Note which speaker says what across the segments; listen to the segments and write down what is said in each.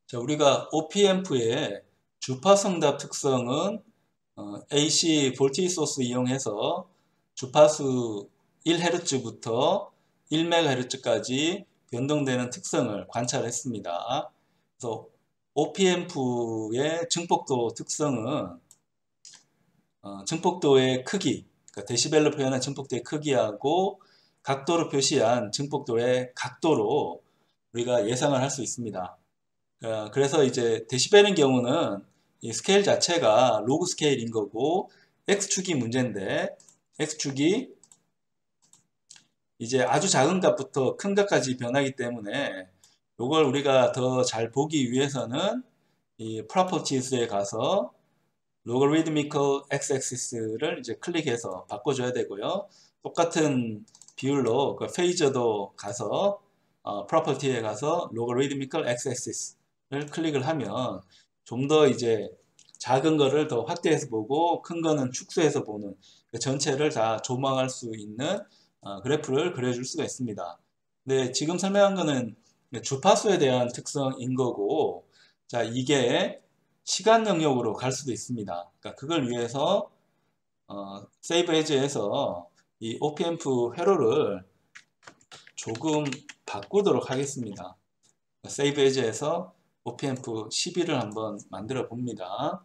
Speaker 1: 자, 우리가 OPMP의 주파성답 특성은 AC 볼티지 소스 이용해서 주파수 1Hz부터 1MHz까지 변동되는 특성을 관찰했습니다. 그래서 OPMP의 증폭도 특성은 증폭도의 크기, 그러니까 데시벨로 표현한 증폭도의 크기하고 각도로 표시한 증폭도의 각도로 우리가 예상을 할 수 있습니다. 그래서 이제 데시벨인 경우는 이 스케일 자체가 로그 스케일인 거고 X축이 문제인데 X축이 이제 아주 작은 값부터 큰 값까지 변하기 때문에 이걸 우리가 더 잘 보기 위해서는 이 properties에 가서 logarithmical x-axis를 이제 클릭해서 바꿔줘야 되고요. 똑같은 비율로 그 페이저도 가서 property에 가서 logarithmical x-axis를 클릭을 하면 좀 더 이제 작은 거를 더 확대해서 보고 큰 거는 축소해서 보는 그 전체를 다 조망할 수 있는 그래프를 그려줄 수가 있습니다. 근데 지금 설명한 거는 주파수에 대한 특성인 거고, 자, 이게 시간 영역으로 갈 수도 있습니다. 그러니까 그걸 위해서 세이브 에즈에서 이 OPMP 회로를 조금 바꾸도록 하겠습니다. 세이브 에즈에서 OPMP 12를 한번 만들어 봅니다.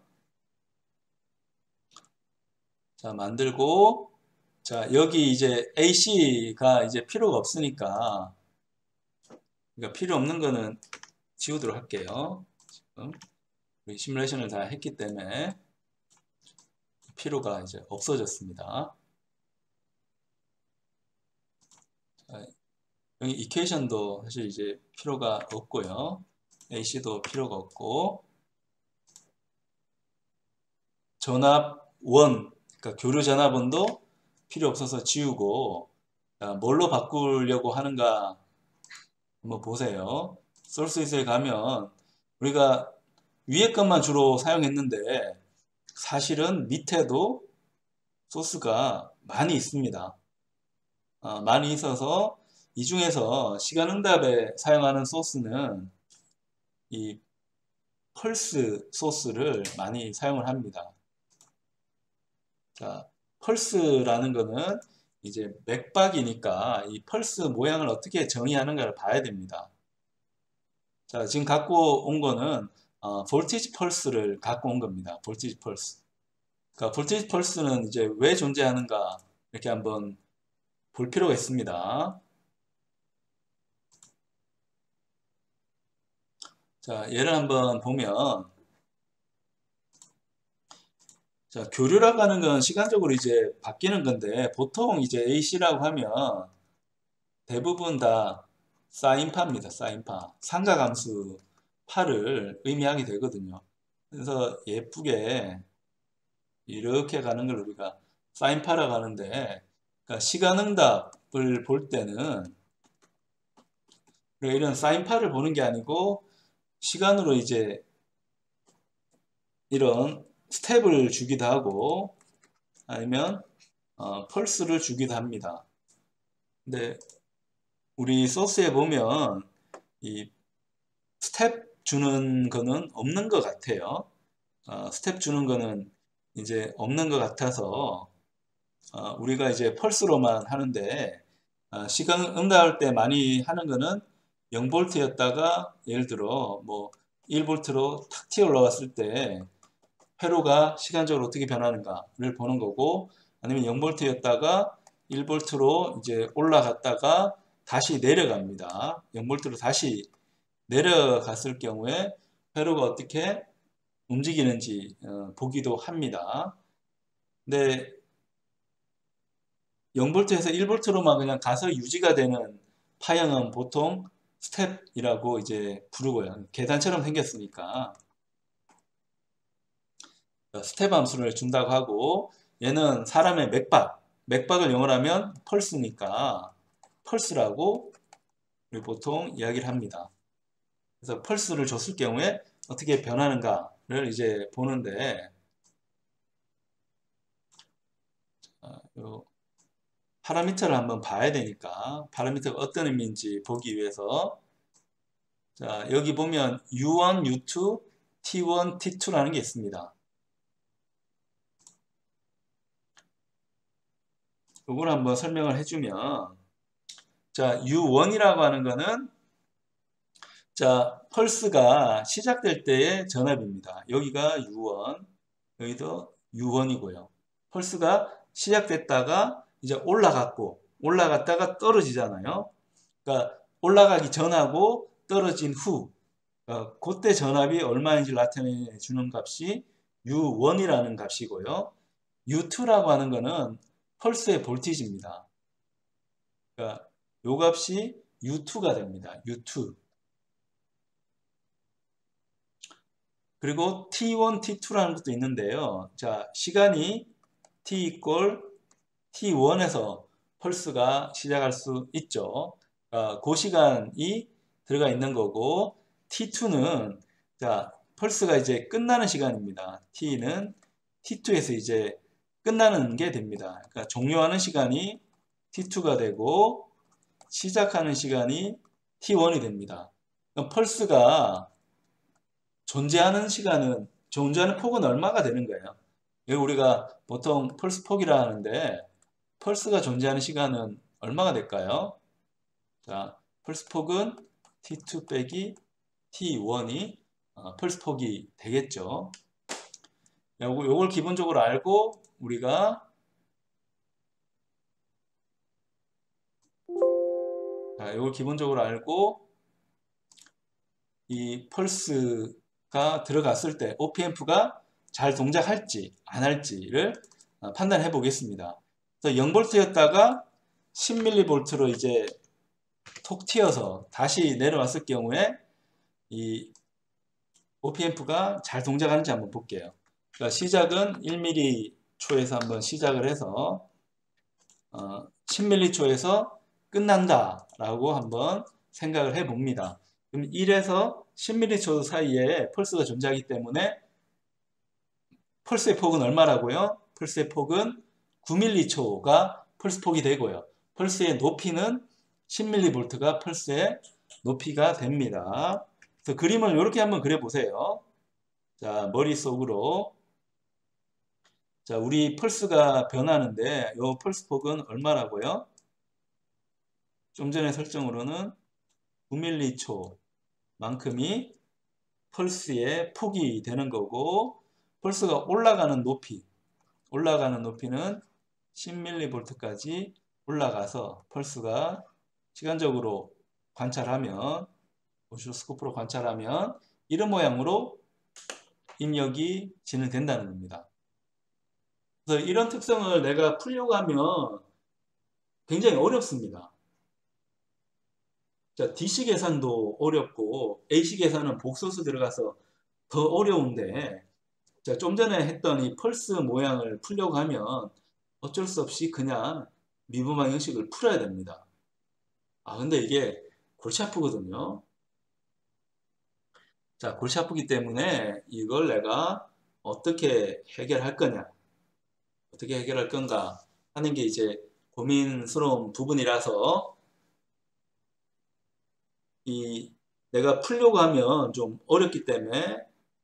Speaker 1: 자, 만들고, 자, 여기 이제 AC가 이제 필요가 없으니까, 그러니까 필요 없는 거는 지우도록 할게요. 지금 우리 시뮬레이션을 다 했기 때문에 필요가 이제 없어졌습니다. 자, 여기 이퀘이션도 사실 이제 필요가 없고요. AC도 필요가 없고, 전압원, 그러니까 교류 전압원도 필요 없어서 지우고, 자, 뭘로 바꾸려고 하는가 한번 보세요. 소스에 가면 우리가 위에 것만 주로 사용했는데 사실은 밑에도 소스가 많이 있습니다. 많이 있어서 이 중에서 시간응답에 사용하는 소스는 이 펄스 소스를 많이 사용을 합니다. 자, 펄스라는 거는 이제 맥박이니까 이 펄스 모양을 어떻게 정의하는가를 봐야 됩니다. 자, 지금 갖고 온 거는 볼티지 펄스를 갖고 온 겁니다. 볼티지 펄스. 그러니까 볼티지 펄스는 이제 왜 존재하는가 이렇게 한번 볼 필요가 있습니다. 자, 예를 한번 보면, 자, 교류라고 하는 건 시간적으로 이제 바뀌는 건데, 보통 이제 AC라고 하면 대부분 다 사인파입니다. 사인파. 상가함수 파를 의미하게 되거든요. 그래서 예쁘게 이렇게 가는 걸 우리가 사인파라고 하는데, 그러니까 시간응답을 볼 때는 이런 사인파를 보는 게 아니고 시간으로 이제 이런 스텝을 주기도 하고 아니면 펄스를 주기도 합니다. 근데 우리 소스에 보면 이 스텝 주는 거는 없는 것 같아요. 스텝 주는 거는 이제 없는 것 같아서 우리가 이제 펄스로만 하는데 시간 응답할 때 많이 하는 거는 0V였다가 예를 들어 뭐 1V로 탁 튀어 올라왔을 때 회로가 시간적으로 어떻게 변하는가를 보는 거고 아니면 0V였다가 1V로 이제 올라갔다가 다시 내려갑니다. 0V로 다시 내려갔을 경우에 회로가 어떻게 움직이는지 보기도 합니다. 근데 0V에서 1V로만 그냥 가서 유지가 되는 파형은 보통 스텝이라고 이제 부르고요. 계단처럼 생겼으니까 스텝 함수를 준다고 하고 얘는 사람의 맥박을 영어로 하면 펄스니까 펄스라고 우리 보통 이야기를 합니다. 그래서 펄스를 줬을 경우에 어떻게 변하는가를 이제 보는데 요 파라미터를 한번 봐야 되니까 파라미터가 어떤 의미인지 보기 위해서 자, 여기 보면 U1, U2, T1, T2라는 게 있습니다. 이걸 한번 설명을 해주면, 자, U1이라고 하는 거는, 자, 펄스가 시작될 때의 전압입니다. 여기가 U1, 여기도 U1이고요. 펄스가 시작됐다가 이제 올라갔다가 떨어지잖아요. 그러니까 올라가기 전하고 떨어진 후, 그때 전압이 얼마인지 나타내 주는 값이 U1이라는 값이고요. U2라고 하는 거는 펄스의 볼티지입니다. 그러니까 요 값이 U2가 됩니다. U2. 그리고 T1, T2라는 것도 있는데요. 자, 시간이 T 이퀄 T1에서 펄스가 시작할 수 있죠. 그 시간이 들어가 있는 거고, T2는, 자, 펄스가 이제 끝나는 시간입니다. T는 T2에서 이제 끝나는 게 됩니다. 그러니까 종료하는 시간이 T2가 되고, 시작하는 시간이 T1이 됩니다. 펄스가 존재하는 폭은 얼마가 되는 거예요? 여기 우리가 보통 펄스 폭이라 하는데, 펄스가 존재하는 시간은 얼마가 될까요? 자, 펄스 폭은 T2 빼기 T1이 펄스 폭이 되겠죠. 요걸 기본적으로 알고 우리가 요걸 기본적으로 알고 이 펄스가 들어갔을 때 OPM프가 잘 동작할지 안 할지를 판단해 보겠습니다. 그래서 0V였다가 10mV로 이제 톡 튀어서 다시 내려왔을 경우에 이 OPM프가 잘 동작하는지 한번 볼게요. 그러니까 시작은 1mm 초에서 한번 시작을 해서 10mm 초에서 끝난다 라고 한번 생각을 해 봅니다. 그럼 1에서 10mm 초 사이에 펄스가 존재하기 때문에 펄스의 폭은 얼마라고요? 펄스의 폭은 9mm 초가 펄스 폭이 되고요. 펄스의 높이는 10mV가 펄스의 높이가 됩니다. 그래서 그림을 이렇게 한번 그려보세요. 자, 머릿속으로. 자, 우리 펄스가 변하는데 이 펄스 폭은 얼마라고요? 좀 전에 설정으로는 9mm 초만큼이 펄스의 폭이 되는 거고, 펄스가 올라가는 높이는 10mV까지 올라가서 펄스가 시간적으로 관찰하면, 오시로스코프로 관찰하면 이런 모양으로 입력이 진행된다는 겁니다. 그래서 이런 특성을 내가 풀려고 하면 굉장히 어렵습니다. 자, DC 계산도 어렵고 AC 계산은 복소수 들어가서 더 어려운데, 자, 좀 전에 했던 이 펄스 모양을 풀려고 하면 어쩔 수 없이 그냥 미분방 형식을 풀어야 됩니다. 근데 이게 골치 아프거든요. 자, 골치 아프기 때문에 이걸 내가 어떻게 해결할 거냐, 어떻게 해결할 건가 하는 게 이제 고민스러운 부분이라서, 내가 풀려고 하면 좀 어렵기 때문에,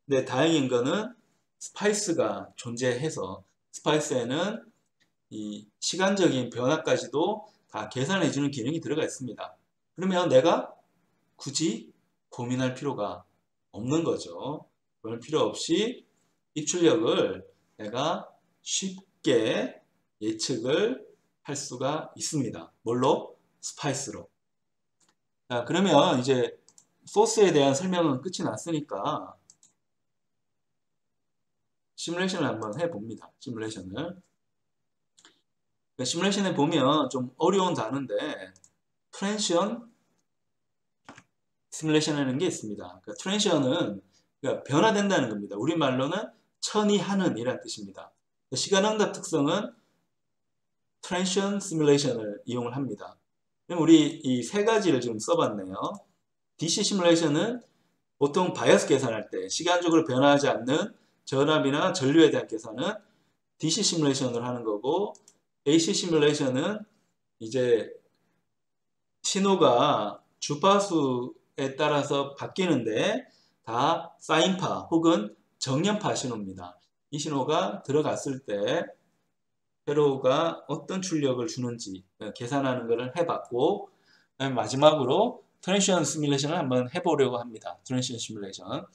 Speaker 1: 근데 다행인 거는 스파이스가 존재해서 스파이스에는 이 시간적인 변화까지도 다 계산해 주는 기능이 들어가 있습니다. 그러면 내가 굳이 고민할 필요가 없는 거죠. 그럴 필요 없이 입출력을 내가 쉽게 예측을 할 수가 있습니다. 뭘로? 스파이스로. 자, 그러면 이제 소스에 대한 설명은 끝이 났으니까 시뮬레이션을 한번 해봅니다. 시뮬레이션에 보면 좀 어려운 단어인데, 트랜지션 시뮬레이션이라는 게 있습니다. 그러니까 트랜지션은 그러니까 변화된다는 겁니다. 우리말로는 천이하는 이란 뜻입니다. 시간응답 특성은 트랜지션 시뮬레이션을 이용을 합니다. 그럼 우리 이 세 가지를 지금 써봤네요. DC 시뮬레이션은 보통 바이어스 계산할 때 시간적으로 변화하지 않는 전압이나 전류에 대한 계산은 DC 시뮬레이션을 하는 거고, AC 시뮬레이션은 이제 신호가 주파수에 따라서 바뀌는데 다 사인파 혹은 정연파 신호입니다. 이 신호가 들어갔을 때 회로우가 어떤 출력을 주는지 계산하는 것을 해봤고, 마지막으로 트랜지션 시뮬레이션을 한번 해보려고 합니다. 트랜지션 시뮬레이션.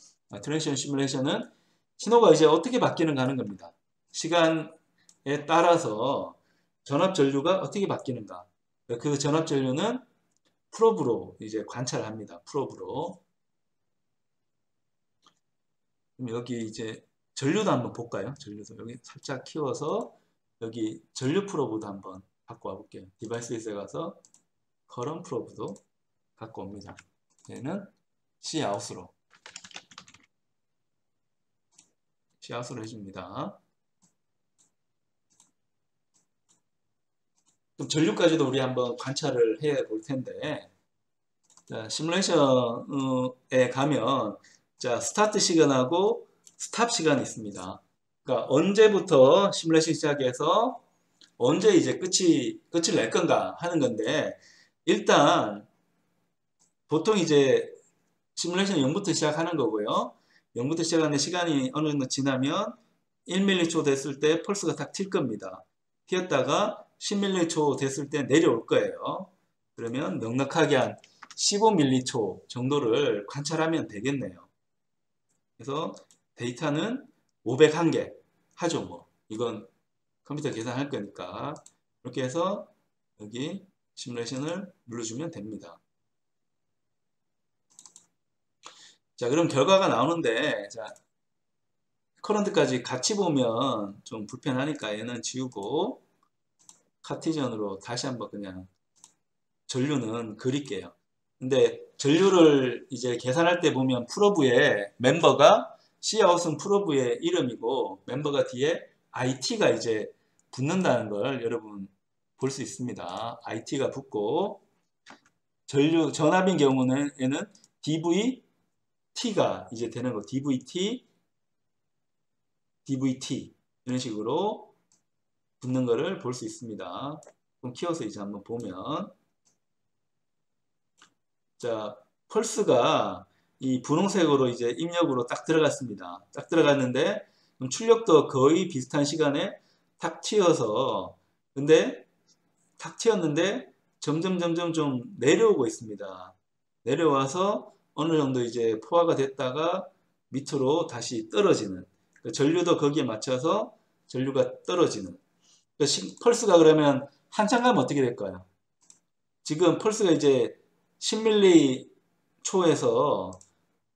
Speaker 1: 트랜지션 시뮬레이션은 신호가 이제 어떻게 바뀌는가 하는 겁니다. 시간에 따라서 전압 전류가 어떻게 바뀌는가. 그 전압 전류는 프로브로 이제 관찰합니다. 프로브로. 그럼 여기 이제 전류도 한번 볼까요? 전류도 여기 살짝 키워서 여기 전류 프로브도 한번 갖고 와볼게요. 디바이스에 가서 커런 프로브도 갖고 옵니다. 얘는 Cout으로 해줍니다. 그럼 전류까지도 우리 한번 관찰을 해 볼 텐데, 자, 시뮬레이션에 가면 자, 스타트 시간하고 스탑 시간이 있습니다. 그러니까 언제부터 시뮬레이션 시작해서 언제 이제 끝을 낼 건가 하는 건데, 일단 보통 이제 시뮬레이션 0부터 시작하는 거고요. 0부터 시작하는데 시간이 어느 정도 지나면 1m초 됐을 때 펄스가 딱 튈 겁니다. 튀었다가 10m초 됐을 때 내려올 거예요. 그러면 넉넉하게 한 15m초 정도를 관찰하면 되겠네요. 그래서 데이터는 501개 하죠. 뭐 이건 컴퓨터 계산할 거니까. 이렇게 해서 여기 시뮬레이션을 눌러주면 됩니다. 자, 그럼 결과가 나오는데, 자, 커런트까지 같이 보면 좀 불편하니까 얘는 지우고 카티전으로 다시 한번 그냥 전류는 그릴게요. 근데 전류를 이제 계산할 때 보면 프로브에 멤버가 Cout은 프로브의 이름이고 멤버가 뒤에 IT가 이제 붙는다는 걸 여러분 볼 수 있습니다. IT가 붙고 전류 전압인 경우는 얘는 DVT가 이제 되는 거. DVT 이런 식으로 붙는 거를 볼 수 있습니다. 그럼 키워서 이제 한번 보면, 자, 펄스가 이 분홍색으로 이제 입력으로 딱 들어갔습니다. 딱 들어갔는데 출력도 거의 비슷한 시간에 탁 튀어서, 근데 탁 튀었는데 점점 좀 내려오고 있습니다. 내려와서 어느 정도 이제 포화가 됐다가 밑으로 다시 떨어지는, 전류도 거기에 맞춰서 전류가 떨어지는. 펄스가 그러면 한참 가면 어떻게 될까요? 지금 펄스가 이제 10mili 초에서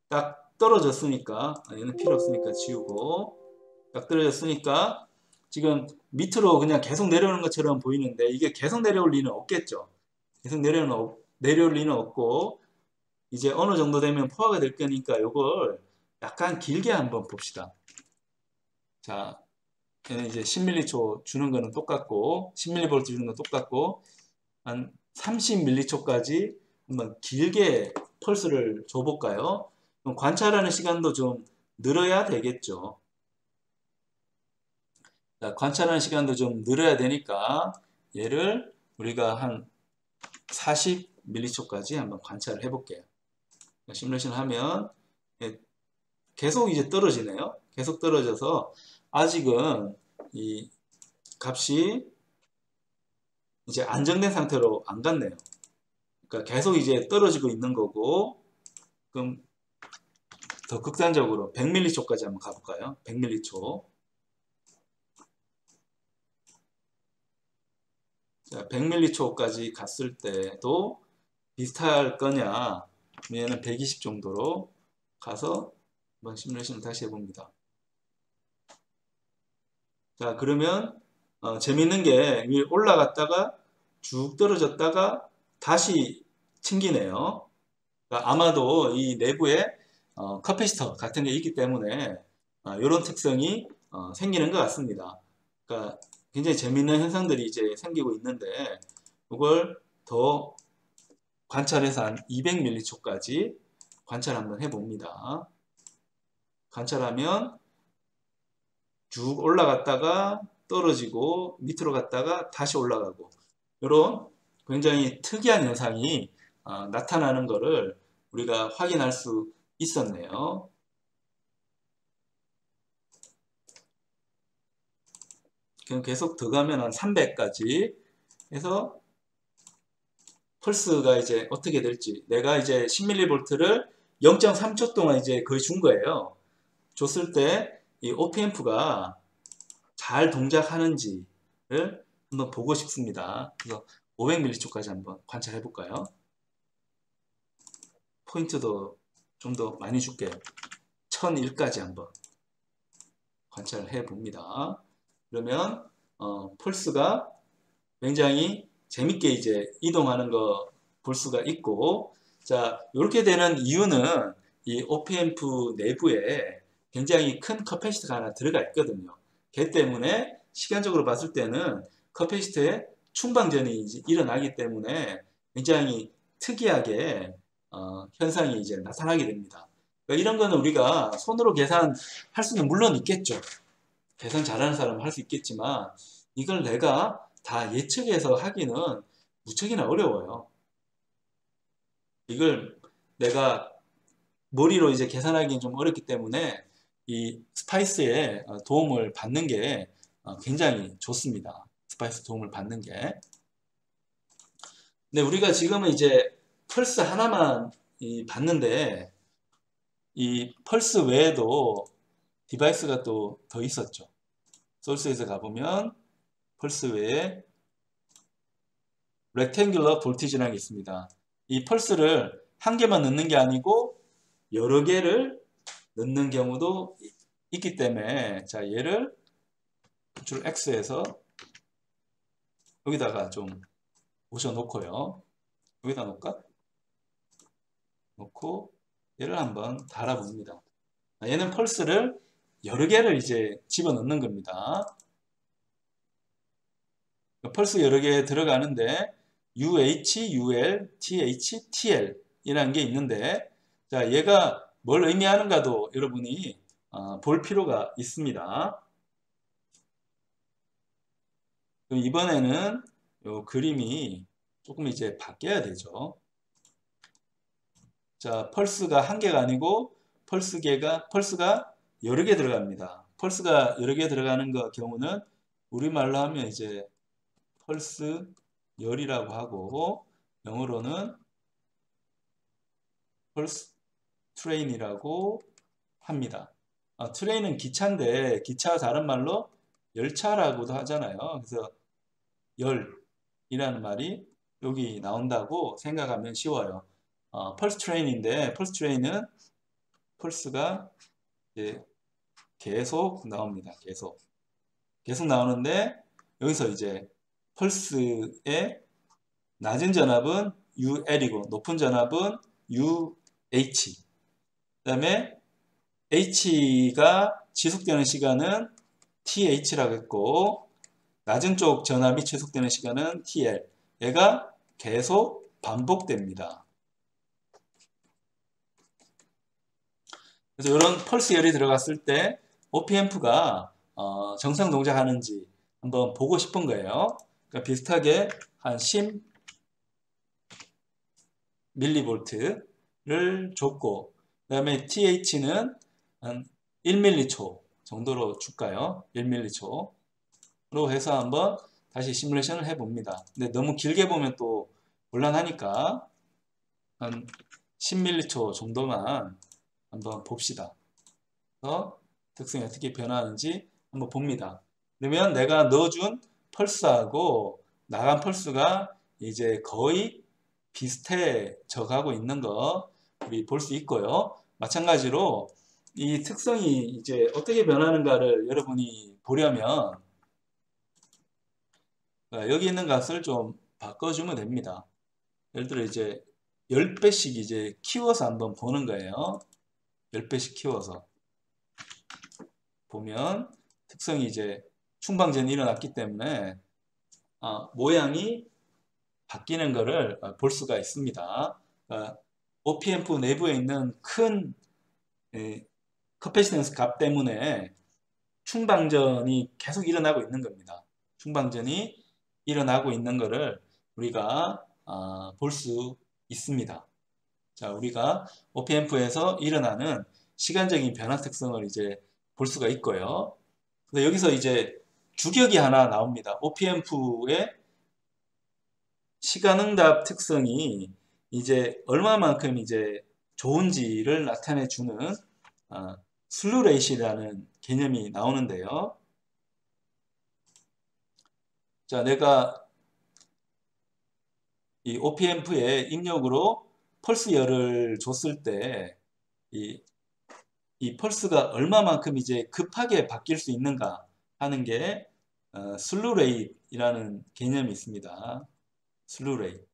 Speaker 1: 딱 떨어졌으니까, 얘는 필요 없으니까 지우고, 딱 떨어졌으니까 지금 밑으로 그냥 계속 내려오는 것처럼 보이는데 이게 계속 내려올 리는 없겠죠. 계속 내려올 리는 없고, 이제 어느 정도 되면 포화가 될 거니까 이걸 약간 길게 한번 봅시다. 자, 얘는 이제 10m초 주는 거는 똑같고 10mV 주는 건 똑같고 한 30m초까지 한번 길게 펄스를 줘볼까요? 그럼 관찰하는 시간도 좀 늘어야 되겠죠. 자, 관찰하는 시간도 좀 늘어야 되니까 얘를 우리가 한 40m초까지 한번 관찰을 해볼게요. 시뮬레이션 하면 계속 이제 떨어지네요. 계속 떨어져서 아직은 이 값이 이제 안정된 상태로 안 갔네요. 그러니까 계속 이제 떨어지고 있는 거고, 그럼 더 극단적으로 100m초까지 한번 가볼까요? 100m초. 자, 100m초까지 갔을 때도 비슷할 거냐? 얘는 120 정도로 가서 한번 시뮬레이션을 다시 해봅니다. 자, 그러면 재밌는 게 위에 올라갔다가 쭉 떨어졌다가 다시 튕기네요. 그러니까 아마도 이 내부에 커패시터 같은 게 있기 때문에 이런 특성이 생기는 것 같습니다. 그러니까 굉장히 재밌는 현상들이 이제 생기고 있는데 이걸 더 관찰해서 한 200m초까지 관찰 한번 해봅니다. 관찰하면 쭉 올라갔다가 떨어지고 밑으로 갔다가 다시 올라가고 이런 굉장히 특이한 현상이 나타나는 것을 우리가 확인할 수 있었네요. 그럼 계속 더 가면 한 300까지 해서 펄스가 이제 어떻게 될지, 내가 이제 10mV를 0.3초 동안 이제 거의 준 거예요. 줬을 때 이 OPM프가 잘 동작하는지를 한번 보고 싶습니다. 그래서 500mC까지 한번 관찰해 볼까요? 포인트도 좀 더 많이 줄게요. 1001까지 한번 관찰해 봅니다. 그러면 펄스가 굉장히 재밌게 이제 이동하는 거 볼 수가 있고, 자, 이렇게 되는 이유는 이 OPM프 내부에 굉장히 큰 커패시터가 하나 들어가 있거든요. 걔 때문에 시간적으로 봤을 때는 커패시터에 충방전이 이제 일어나기 때문에 굉장히 특이하게 현상이 이제 나타나게 됩니다. 그러니까 이런 거는 우리가 손으로 계산할 수는 물론 있겠죠. 계산 잘하는 사람은 할 수 있겠지만 이걸 내가 다 예측해서 하기는 무척이나 어려워요. 이걸 내가 머리로 이제 계산하기는 좀 어렵기 때문에 이 스파이스의 도움을 받는 게 굉장히 좋습니다. 스파이스 도움을 받는 게. 근데 우리가 지금은 이제 펄스 하나만 봤는데 이 펄스 외에도 디바이스가 또 더 있었죠. 소스에서 가보면 펄스 외에 렉탱귤러 볼티지라는 게 있습니다. 이 펄스를 한 개만 넣는 게 아니고 여러 개를 넣는 경우도 있기 때문에, 자, 얘를 컨트롤 X에서 여기다가 좀 모셔 놓고요. 여기다 놓을까? 놓고 얘를 한번 달아봅니다. 얘는 펄스를 여러 개를 이제 집어 넣는 겁니다. 펄스 여러 개 들어가는데 UH, UL, TH, TL 이라는 게 있는데, 자, 얘가 뭘 의미하는가도 여러분이 볼 필요가 있습니다. 그럼 이번에는 요 그림이 조금 이제 바뀌어야 되죠. 자, 펄스가 한 개가 아니고 펄스가 여러 개 들어갑니다. 펄스가 여러 개 들어가는 경우는 우리말로 하면 이제 펄스 열이라고 하고, 영어로는 펄스 트레인이라고 합니다. 트레인은 기차인데 기차가 다른 말로 열차라고도 하잖아요. 그래서 열이라는 말이 여기 나온다고 생각하면 쉬워요. 펄스 트레인인데 펄스 트레인은 펄스가 이제 계속 나옵니다. 계속 나오는데 여기서 이제 펄스의 낮은 전압은 UL이고 높은 전압은 UH. 그 다음에 H가 지속되는 시간은 TH라고 했고, 낮은 쪽 전압이 지속되는 시간은 TL. 얘가 계속 반복됩니다. 그래서 이런 펄스 열이 들어갔을 때 OPM프가 정상 동작하는지 한번 보고 싶은 거예요. 그러니까 비슷하게 한 10mV를 줬고, 그 다음에 TH는 한 1m초 정도로 줄까요? 1m초로 해서 한번 다시 시뮬레이션을 해봅니다. 근데 너무 길게 보면 또 곤란하니까 한 10m초 정도만 한번 봅시다. 그래서 특성이 어떻게 변화하는지 한번 봅니다. 그러면 내가 넣어준 펄스하고 나간 펄스가 이제 거의 비슷해져 가고 있는 거 우리 볼 수 있고요. 마찬가지로 이 특성이 이제 어떻게 변하는가를 여러분이 보려면 여기 있는 값을 좀 바꿔주면 됩니다. 예를 들어 이제 10배씩 이제 키워서 한번 보는 거예요. 10배씩 키워서 보면 특성이 이제 충방전이 일어났기 때문에 모양이 바뀌는 것을 볼 수가 있습니다. OPM프 내부에 있는 큰 커패시턴스 값 때문에 충방전이 계속 일어나고 있는 겁니다. 충방전이 일어나고 있는 것을 우리가 볼 수 있습니다. 자, 우리가 OPM프에서 일어나는 시간적인 변화 특성을 이제 볼 수가 있고요. 근데 여기서 이제 주격이 하나 나옵니다. OPM프의 시간응답 특성이 이제 얼마만큼 이제 좋은지를 나타내 주는 슬루 레이시라는 개념이 나오는데요. 자, 내가 이 OPM프에 입력으로 펄스열을 줬을 때 이 펄스가 얼마만큼 이제 급하게 바뀔 수 있는가 하는 게 슬루 레이트이라는 개념이 있습니다. 슬루 레이트.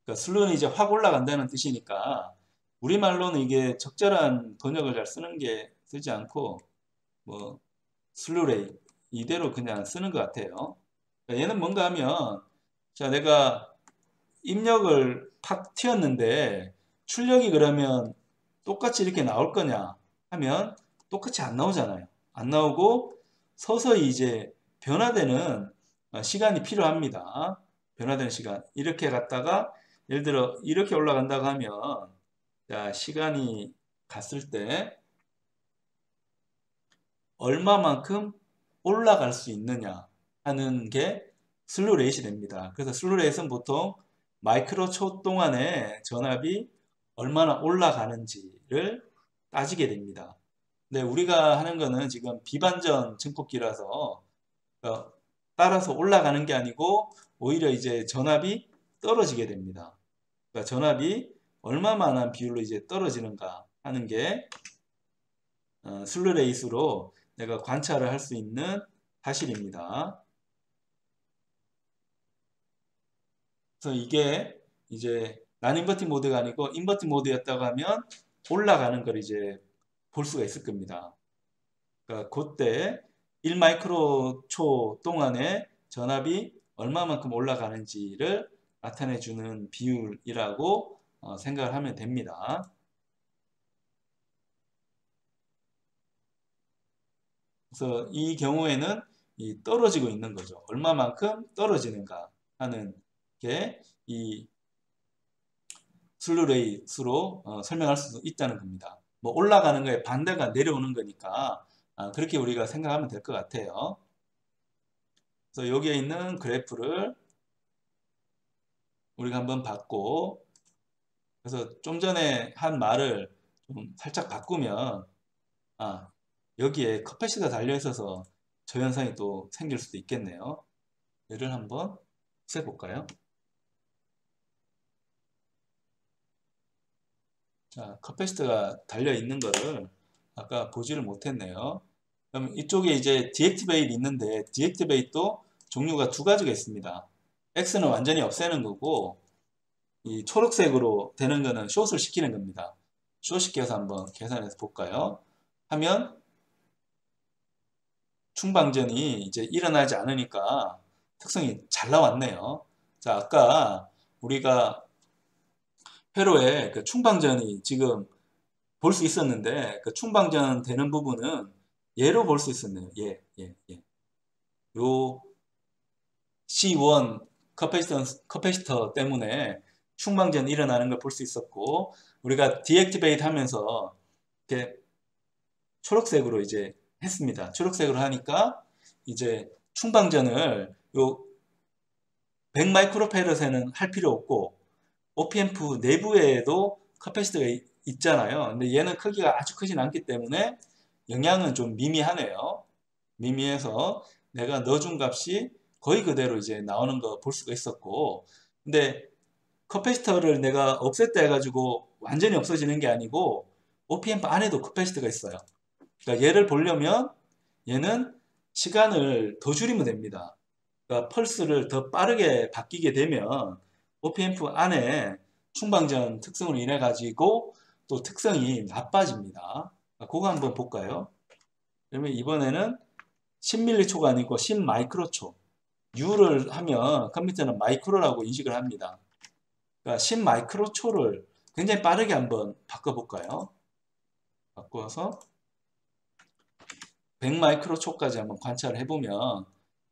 Speaker 1: 그러니까 슬루는 이제 확 올라간다는 뜻이니까 우리말로는 이게 적절한 번역을 잘 쓰는 게 쓰지 않고 뭐 슬루 레이트 이대로 그냥 쓰는 것 같아요. 그러니까 얘는 뭔가 하면 자 내가 입력을 팍 튀었는데 출력이 그러면 똑같이 이렇게 나올 거냐 하면 똑같이 안 나오잖아요. 안 나오고 서서히 이제 변화되는 시간이 필요합니다. 변화되는 시간. 이렇게 갔다가 예를 들어 이렇게 올라간다고 하면 자, 시간이 갔을 때 얼마만큼 올라갈 수 있느냐 하는 게 슬루 레이트이 됩니다. 그래서 슬루 레이트는 보통 마이크로 초 동안에 전압이 얼마나 올라가는지를 따지게 됩니다. 근데 우리가 하는 거는 지금 비반전 증폭기라서 따라서 올라가는 게 아니고 오히려 이제 전압이 떨어지게 됩니다. 그러니까 전압이 얼마만한 비율로 이제 떨어지는가 하는 게 슬루 레이스로 내가 관찰을 할 수 있는 사실입니다. 그래서 이게 이제 난인버팅 모드가 아니고 인버팅 모드였다고 하면 올라가는 걸 이제 볼 수가 있을 겁니다. 그러니까 그때 1마이크로 초 동안에 전압이 얼마만큼 올라가는지를 나타내 주는 비율이라고 생각을 하면 됩니다. 그래서 이 경우에는 떨어지고 있는 거죠. 얼마만큼 떨어지는가 하는 게 이 슬루레이스로 설명할 수 있다는 겁니다. 뭐 올라가는 거에 반대가 내려오는 거니까 그렇게 우리가 생각하면 될 것 같아요. 그래서 여기에 있는 그래프를 우리가 한번 봤고 그래서 좀 전에 한 말을 좀 살짝 바꾸면 여기에 커패시가 달려 있어서 저 현상이 또 생길 수도 있겠네요. 얘를 한번 세볼까요? 자, 커패시터가 달려 있는 거를 아까 보지를 못했네요. 그럼 이쪽에 이제 디액티베이트 있는데 디액티베이트도 종류가 두 가지가 있습니다. X는 완전히 없애는 거고 이 초록색으로 되는 거는 숏을 시키는 겁니다. 숏 시켜서 한번 계산해서 볼까요? 하면 충방전이 이제 일어나지 않으니까 특성이 잘 나왔네요. 자, 아까 우리가 회로에 그 충방전이 지금 볼 수 있었는데 그 충방전 되는 부분은 얘로 볼 수 있었네요. 예. 요 C1 커패시터 때문에 충방전이 일어나는 걸 볼 수 있었고 우리가 디액티베이트 하면서 이렇게 초록색으로 이제 했습니다. 초록색으로 하니까 이제 충방전을 요 100 마이크로페럿에는 할 필요 없고 OPM프 내부에도 커패시터가 있잖아요. 근데 얘는 크기가 아주 크진 않기 때문에 영향은 좀 미미하네요. 미미해서 내가 넣어준 값이 거의 그대로 이제 나오는 거 볼 수가 있었고 근데 커패시터를 내가 없앴다 해가지고 완전히 없어지는 게 아니고 OPM프 안에도 커패시터가 있어요. 그러니까 얘를 보려면 얘는 시간을 더 줄이면 됩니다. 그러니까 펄스를 더 빠르게 바뀌게 되면 OPM프 안에 충방전 특성으로 인해 가지고 또 특성이 나빠집니다. 그거 한번 볼까요? 그러면 이번에는 10m초가 아니고 10마이크로초. U를 하면 컴퓨터는 마이크로라고 인식을 합니다. 그러니까 10마이크로초를 굉장히 빠르게 한번 바꿔볼까요? 바꿔서 100마이크로초까지 한번 관찰을 해보면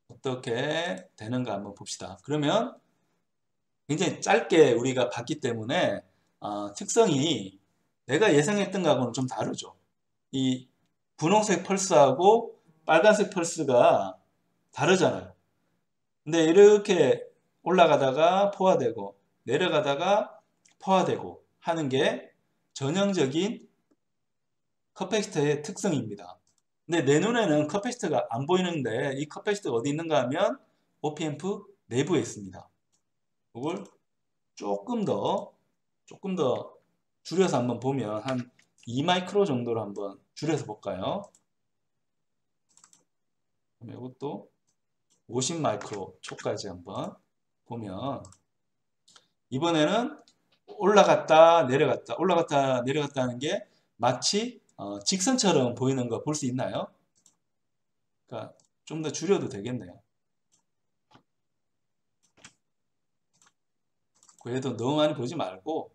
Speaker 1: 어떻게 되는가 한번 봅시다. 그러면 굉장히 짧게 우리가 봤기 때문에 특성이 내가 예상했던 거하고는 좀 다르죠. 이 분홍색 펄스하고 빨간색 펄스가 다르잖아요. 근데 이렇게 올라가다가 포화되고 내려가다가 포화되고 하는 게 전형적인 커패시터의 특성입니다. 근데 내 눈에는 커패시터가 안 보이는데 이 커패시터가 어디 있는가 하면 OP앰프 내부에 있습니다. 이걸 조금 더 줄여서 한번 보면 한 2마이크로 정도로 한번 줄여서 볼까요? 이것도 50마이크로 초까지 한번 보면 이번에는 올라갔다 내려갔다 올라갔다 내려갔다 하는 게 마치 직선처럼 보이는 거 볼 수 있나요? 그러니까 좀 더 줄여도 되겠네요. 그래도 너무 많이 보지 말고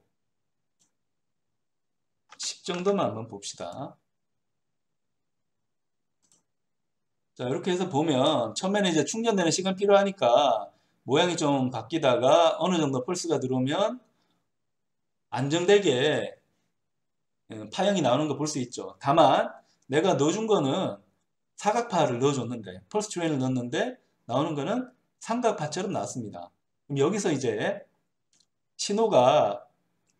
Speaker 1: 10 정도만 한번 봅시다. 자, 이렇게 해서 보면 처음에는 이제 충전되는 시간 필요하니까 모양이 좀 바뀌다가 어느 정도 펄스가 들어오면 안정되게 파형이 나오는 거 볼 수 있죠. 다만 내가 넣어준 거는 사각파를 넣어줬는데 펄스 트레인을 넣었는데 나오는 거는 삼각파처럼 나왔습니다. 그럼 여기서 이제 신호가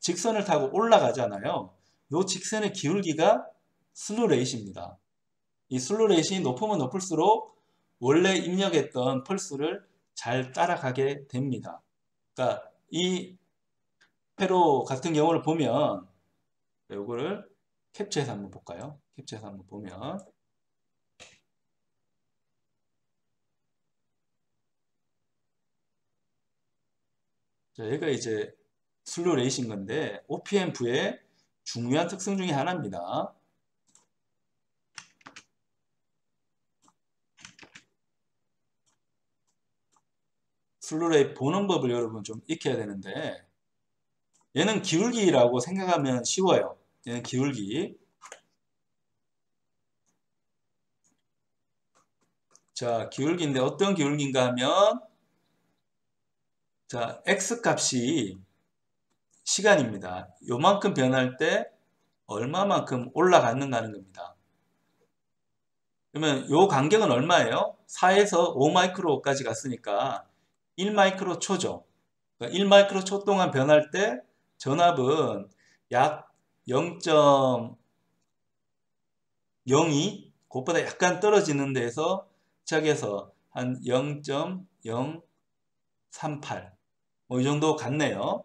Speaker 1: 직선을 타고 올라가잖아요. 이 직선의 기울기가 슬루 레이시입니다. 이 슬루 레이시 높으면 높을수록 원래 입력했던 펄스를 잘 따라가게 됩니다. 그러니까 이 회로 같은 경우를 보면 이거를 캡처해서 한번 볼까요? 캡처해서 한번 보면 자, 얘가 이제 슬로 레이신 건데 OP앰프의 중요한 특성 중에 하나입니다. 슬로 레이 보는 법을 여러분 좀 익혀야 되는데 얘는 기울기라고 생각하면 쉬워요. 얘는 기울기. 자, 기울기인데 어떤 기울기인가 하면 자, X값이 시간입니다. 요만큼 변할 때 얼마만큼 올라갔는가 하는 겁니다. 그러면 요 간격은 얼마예요? 4에서 5마이크로까지 갔으니까 1마이크로 초죠. 그러니까 1마이크로 초 동안 변할 때 전압은 약 0.02 그것보다 약간 떨어지는 데에서 시작해서 한 0.038 뭐 이 정도 같네요.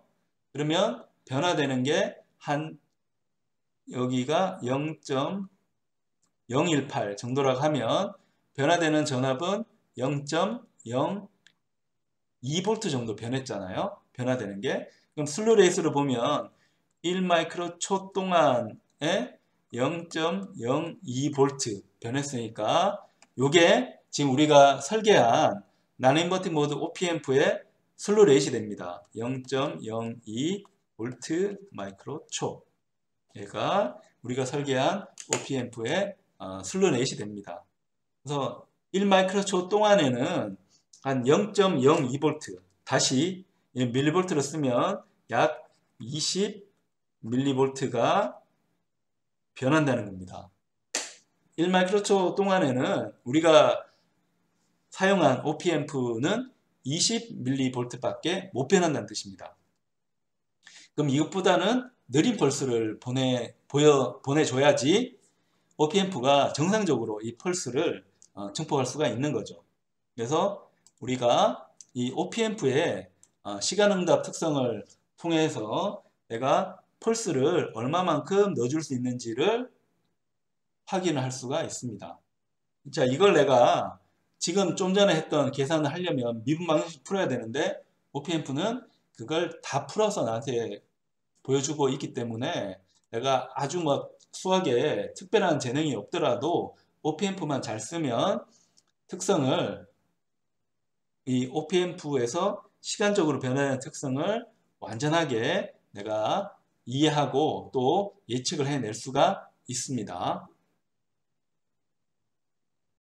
Speaker 1: 그러면 변화되는 게 한 여기가 0.018 정도라고 하면 변화되는 전압은 0.02V 정도 변했잖아요. 변화되는 게. 그럼 슬루 레이스로 보면 1마이크로 초 동안에 0.02V 변했으니까 이게 지금 우리가 설계한 나인버팅 모드 OP앰프의 슬루 레이시 됩니다. 0.02V 마이크로 초. 얘가 우리가 설계한 OP앰프의 슬루 레이시 됩니다. 그래서 1마이크로 동안에는 한 0.02V 다시 밀리볼트로 쓰면 약 20mV가 변한다는 겁니다. 1마이크로 동안에는 우리가 사용한 OP앰프는 20mV 밖에 못 변한다는 뜻입니다. 그럼 이것보다는 느린 펄스를 보내줘야지 OP앰프가 정상적으로 이 펄스를 증폭할 수가 있는 거죠. 그래서 우리가 이 OP앰프의 시간응답 특성을 통해서 내가 펄스를 얼마만큼 넣어줄 수 있는지를 확인을 할 수가 있습니다. 자, 이걸 내가 지금 좀 전에 했던 계산을 하려면 미분 방정식 풀어야 되는데 OP앰프는 그걸 다 풀어서 나한테 보여주고 있기 때문에 내가 아주 뭐 수학에 특별한 재능이 없더라도 OP앰프만 잘 쓰면 특성을 이 OP앰프에서 시간적으로 변하는 특성을 완전하게 내가 이해하고 또 예측을 해낼 수가 있습니다.